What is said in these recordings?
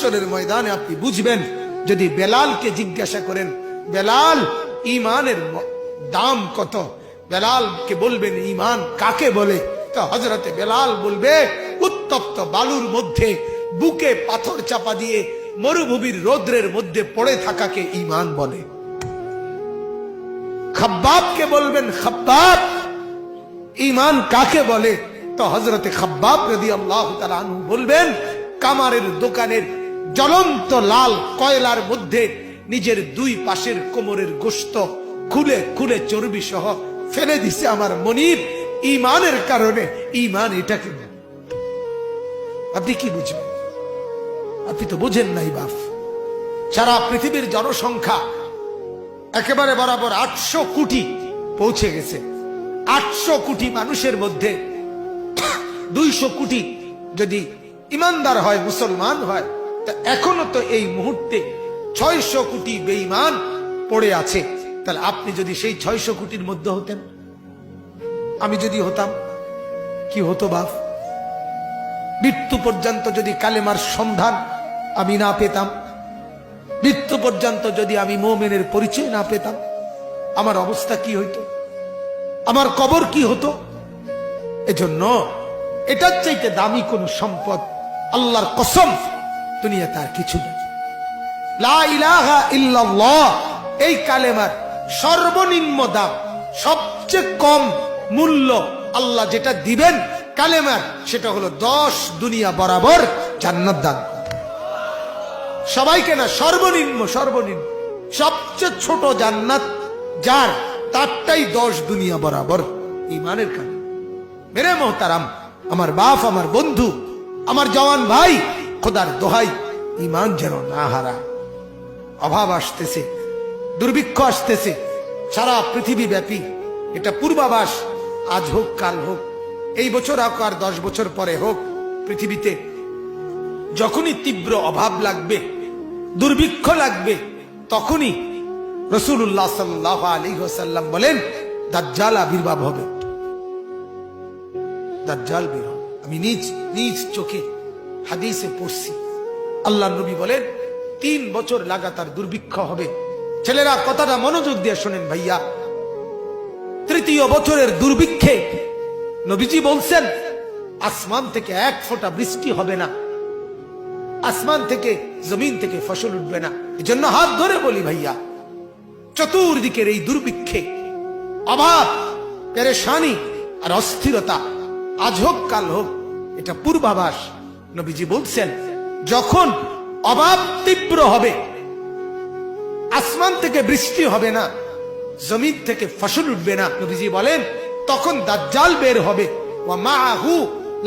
হাসরের ময়দানে আপনি বুঝবেন। যদি বেলালকে জিজ্ঞাসা করেন, বেলাল ঈমানের দাম কত, বেলালকে বলবেন ঈমান কাকে বলে, তো হযরতে বেলাল বলবে উত্তপ্ত বালুর মধ্যে বুকে পাথর চাপা দিয়ে মরুভূমির রৌদ্রের মধ্যে পড়ে থাকাকে ঈমান বলে। খাব্বাবকে বলবেন, খাব্বাব ঈমান কাকে বলে, তো হযরতে খাব্বাব রাদিয়াল্লাহু তাআলা আনহু বলবেন কামারের দোকানের জ্বলন্ত লাল কয়লার মধ্যে নিজের দুই পাশের কোমরের গোশত খুলে খুলে চর্বি সহ ফেলে দিছে আমার মনিব ঈমানের কারণে। ঈমান এটাকে আপনি কি বুঝবেন? আপনি তো বুঝেন নাই বাপ। সারা পৃথিবীর জনসংখ্যা একেবারে বরাবর 800 কোটি পৌঁছে গেছে। 800 কোটি মানুষের মধ্যে 200 কোটি যদি ইমানদার হয়, মুসলমান হয়, তা এখনো তো এই মুহূর্তে 600 কোটি বেঈমান পড়ে আছে। তাহলে আপনি যদি সেই 600 কোটির মধ্যে হতেন, আমি যদি হতাম, কি হতো বাপ? মৃত্যু পর্যন্ত যদি কালেমার সন্ধান আমি না পেতাম, মৃত্যু পর্যন্ত যদি আমি মুমিনের পরিচয় না পেতাম, আমার অবস্থা কি হইতো? আমার কবর কি হতো? এজন্য এটার চাইতে দামি কোন সম্পদ আল্লাহর কসম দুনিয়াতে আর কিছু নেই। লা ইলাহা ইল্লাল্লাহ এই কালেমার সর্বনিম্ন দাম, সবচেয়ে কম মূল্য আল্লাহ যেটা দিবেন কালেমার, সেটা হলো 10 দুনিয়া বরাবর জান্নাত দান। সবাইকে না, সর্বনিম্ন সর্বনিম্ন সবচেয়ে ছোট জান্নাত যার, তারটাই 10 দুনিয়া বরাবর ঈমানের কারণে। মেরে মোহতারাম, আমার বাপ, আমার বন্ধু, আমার জওয়ান ভাই, খোদার দোহাই ঈমান যেন না হারায়। অভাব আসতেছে, দুর্ভিক্ষ আসতেছে সারা পৃথিবী ব্যাপী। এটা পূর্বাভাস, আজ হোক কাল হোক, এই বছর হোক আর 10 বছর পরে হোক, পৃথিবীতে যখনই তীব্র অভাব লাগবে, দুর্ভিক্ষ লাগবে, তখনই রাসূলুল্লাহ সাল্লাল্লাহু আলাইহি ওয়াসাল্লাম বলেন দাজ্জাল আবির্ভাব হবে। দাজ্জাল বের হবে। আমি নিজ চোখে হাদিসে পড়ছি, আল্লাহর নবী বলেন 3 বছর লাগাতার দুর্ভিক্ষ হবে। ছেলেরা কথাটা মনোযোগ দিয়ে শোনেন ভাইয়া। 3য় বছরের দুর্ভিক্ষে নবীজি বলছেন আসমান থেকে 1 ফোঁটা বৃষ্টি হবে না, আসমান থেকে জমিন থেকে ফসল উঠবে না। এজন্য হাত ধরে বলি ভাইয়া, চতুর্দিকের এই দুর্ভিক্ষে, অভাব, পেরেশানি আর অস্থিরতা, আজ হোক কাল হোক, এটা পূর্বাভাস। নবীজি বলছেন যখন অভাব তীব্র হবে, আসমান থেকে বৃষ্টি হবে না, জমিন থেকে ফসল উঠবে না, নবীজি বলেন তখন দাজ্জাল বের হবে। ওয়া মাআহু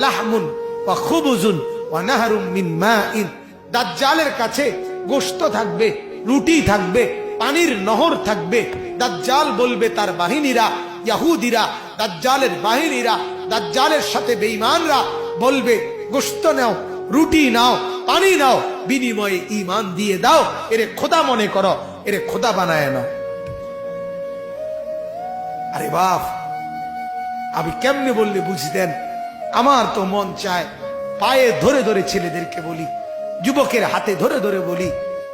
লাহমুন ওয়া খুবুজুন ওয়া নাহরুম মিন মাইন। দাজ্জালের কাছে গোশত থাকবে, রুটি থাকবে, পানির নহর থাকবে। দাজ্জাল বলবে তার বাহিনীরা, ইহুদিরা, দাজ্জালের বাহিনীরা, দাজ্জালের সাথে বেঈমানরা বলবে গোশত নাও, রুটি নাও, পানি নাও, বিনিময়ে ঈমান দিয়ে দাও, এরে খোদা মনে করো, এরে খোদা বানায় নাও। আরে বাপ, আমি কেমনে বললে বুঝতেন? আমার তো মন চায় পায়ে ধরে ধরে ছেলেদেরকে বলি, যুবকের হাতে ধরে ধরে বলি,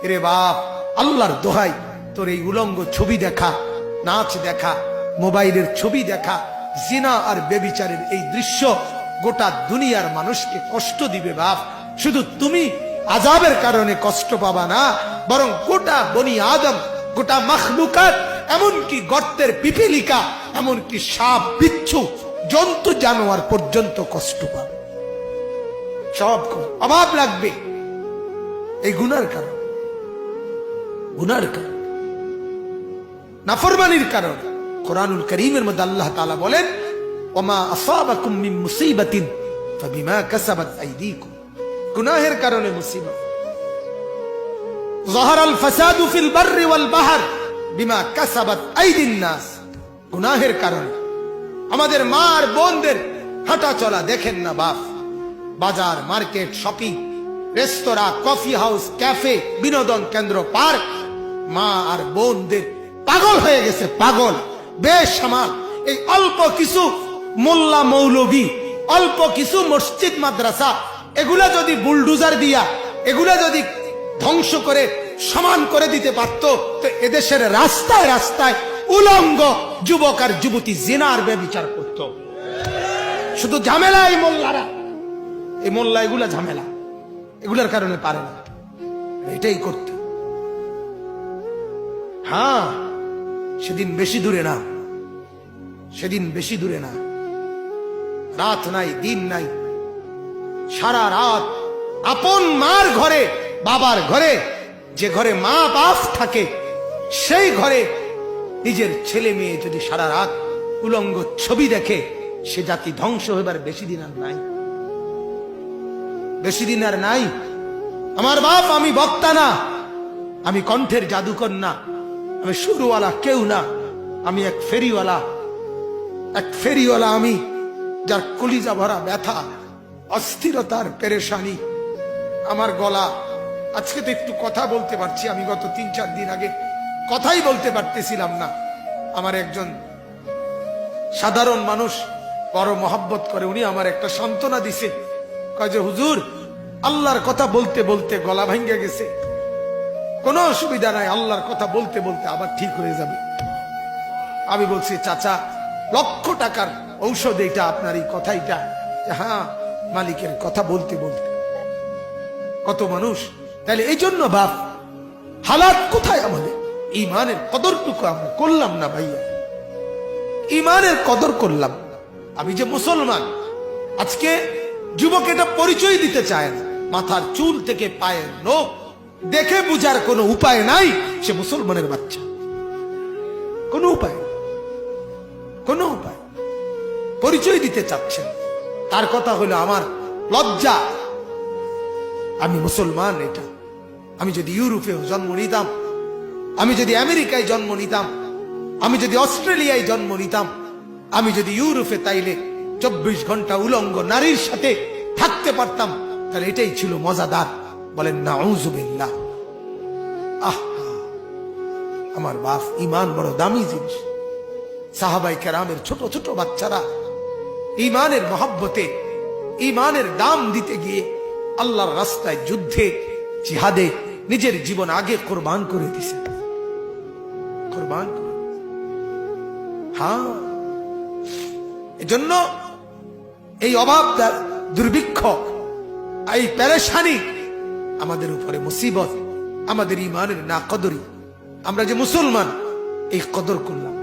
এরে বাপ, আল্লাহর দোহাই, তোর এই উলঙ্গ ছবি দেখা, নাচ দেখা, মোবাইলের ছবি দেখা, জিনা আর বেবিচারের এই দৃশ্য গোটা দুনিয়ার মানুষকে কষ্ট দিবে বাপ। শুধু তুমি আযাবের কারণে কষ্ট পাবা না, বরং গোটা বনি আদম, গোটা মাখলুকাত, এমনকি গর্তের পিপিলিকা, এমনকি সাপ, বিচ্ছু, জন্তু জানোয়ার পর্যন্ত কষ্ট পাবে। সব অভাব লাগবে এই গুনার কারণ, গুনার কারণ, নাফরমানির কারণ। কোরআনুল কারীমের মধ্যে আল্লাহ তাআলা বলেন ওমা আসাবাকুম মিন মুসিবাতিন ফাবিমা কাসাবাত আইদিকুম। গুনাহের কারণে মুসিবত। যাহারাল ফাসাদু ফিল বাররি ওয়াল বাহর বিমা কাসাবাত আইদিন নাস। গুনাহের কারণে আমাদের মা আর বোনদের হাঁটা চলা দেখেন না বাপ, বাজার, মার্কেট, শপিং, রেস্তোরাঁ, কফি হাউস, ক্যাফে, বিনোদন কেন্দ্র, পার্ক, মা আর বোনদের পাগল হয়ে গেছে, পাগল, বেসামাল। এই অল্প কিছু মোল্লা মৌলবী, অল্প কিছু মসজিদ মাদ্রাসা, এগুলা যদি বুলডোজার দিয়া এগুলা যদি ধ্বংস করে সমান করে দিতে পারতো তো এদেশের রাস্তায় রাস্তায় উলঙ্গ যুবক আর যুবতী জিনার ব্যভিচার করত। শুধু ঝামেলা এই মোল্লারা, এই মোল্লা এগুলা ঝামেলা, এগুলার কারণে পারে না, এটাই করত। হ্যাঁ, সেদিন বেশি দূরে না, সেদিন বেশি দূরে না, রাত নাই দিন নাই, সারা রাত আপন মার ঘরে, বাবার ঘরে, যে ঘরে মা বাপ থাকে সেই ঘরে নিজের ছেলে মেয়ে যদি সারা রাত উলঙ্গ ছবি দেখে, সে জাতি ধ্বংস হইবার বেশি দিন আর নাই, বেশি দিন আর নাই। আমার বাপ, আমি বক্তা না, আমি কণ্ঠের জাদুকর না, আমি সুরওয়ালা কেউ না, আমি এক ফেরিওয়ালা, এক ফেরিওয়ালা আমি, যার কলিজা ভরা ব্যথা, অস্থিরতার পেরেশানি। আমার গলা আজকে তো একটু কথা বলতে পারছি, আমি গত 3-4 দিন আগে কথাই বলতে পারতেছিলাম না। আমার একজন সাধারণ মানুষ বড় মহব্বত করে, উনি আমার একটা সান্ত্বনা দিছে, কয় যে হুজুর আল্লাহর কথা বলতে বলতে গলা ভেঙে গেছে, কোনো অসুবিধা নাই, আল্লাহর কথা বলতে বলতে আবার ঠিক হয়ে যাবে। আমি বলছি চাচা, লক্ষ টাকার ঔষধ এটা, আপনার এই কথাইটা। হ্যাঁ, মালিকের কথা বলতে বলতে কত মানুষ। তাহলে এই জন্য বাপ, হালাত কোথায় আমাদের? ইমানের কদরটুকু আমরা করলাম না ভাইয়া, ইমানের কদর করলাম। আমি যে মুসলমান, আজকে যুবক এটা পরিচয় দিতে চায় না, মাথার চুল থেকে পায়ের নখ দেখে বুঝার কোনো উপায় নাই সে মুসলমানের বাচ্চা, কোনো উপায়, কোনো উপায় পরিচয় দিতে চাচ্ছেন। তার কথা হলো আমার লজ্জা, আমি মুসলমান। এটা আমি যদি ইউরোপেও জন্ম নিতাম, আমি যদি আমেরিকায় জন্ম নিতাম, আমি যদি অস্ট্রেলিয়ায় জন্ম নিতাম, আমি যদি ইউরোপে তাইলে 24 ঘন্টা উলঙ্গ নারীর সাথে থাকতে পারতাম, তাহলে এটাই ছিল মজাদার। বলেন নাউযুবিল্লাহ। আমার বাপ, ইমান বড় দামি জিনিস। সাহাবায়ে কেরামের ছোট ছোট বাচ্চারা ইমানের মহব্বতে, ইমানের দাম দিতে গিয়ে আল্লাহর রাস্তায় যুদ্ধে, জিহাদে নিজের জীবন আগে কোরবান করে দিছে, কোরবান করে। হ্যাঁ, এজন্য এই অভাব, দুর্ভিক্ষ, এই পেরেশানি আমাদের উপরে মুসিবত, আমাদের ইমানের না কদরি। আমরা যে মুসলমান, এই কদর করলাম।